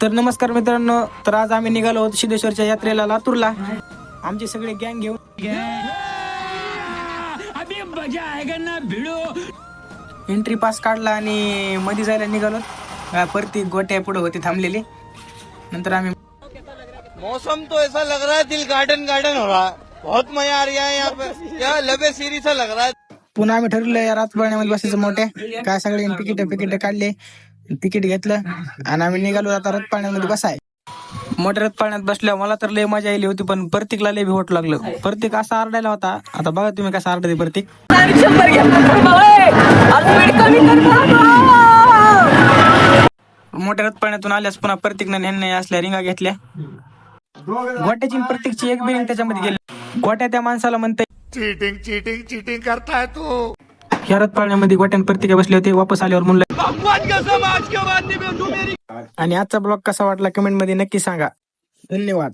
तर नमस्कार मित्रांनो, तर आज आम्ही निघालो आहोत सिद्धेश्वरच्या यात्रेला लातूरला. आमचे सगळे गँग घेऊन एंट्री पास काढला आणि मध्ये जायला निघालो. परती गोट्या पुढे होते थांबलेले. नंतर आम्ही मौसम तो ऐसा लग रहा है दिल गार्डन गार्डन हो रहा है. बहुत मजा आ रहा है यहाँ पे. क्या लबे सीरी सा लग रहा है. पुन्हा आम्ही ठरवलं रातपाळण्यामध्ये बसायचं मोठे. काय सगळे तिकीट काढले, तिकीट घेतलं आणि आम्ही निघालो आता रथपाळण्यामध्ये बसाय. मोठ्या रथपाळण्यात बसल्या मला तर लय मजा आली होती, पण प्रत्येकला लय भिवट लागलं. प्रत्येक असा आरडायला होता. आता बघा तुम्ही कसा आरडते प्रत्येक. मोठ्या रथपाळण्यातून आल्यास पुन्हा प्रत्येकनं न्याने असल्या रिंगा घेतल्या. गोट्याची प्रत्येकची एक बिलिंग त्याच्यामध्ये गेली. गोट्या त्या माणसाला म्हणते चीटिंग चीटिंग चीटिंग करता है तू. ह्या रथपाळण्यामध्ये गोट्यान प्रत्येक बसले होते. वापस आल्यावर म्हणलं आणि आजचा ब्लॉग कसा वाटला कमेंट मध्ये नक्की सांगा. धन्यवाद.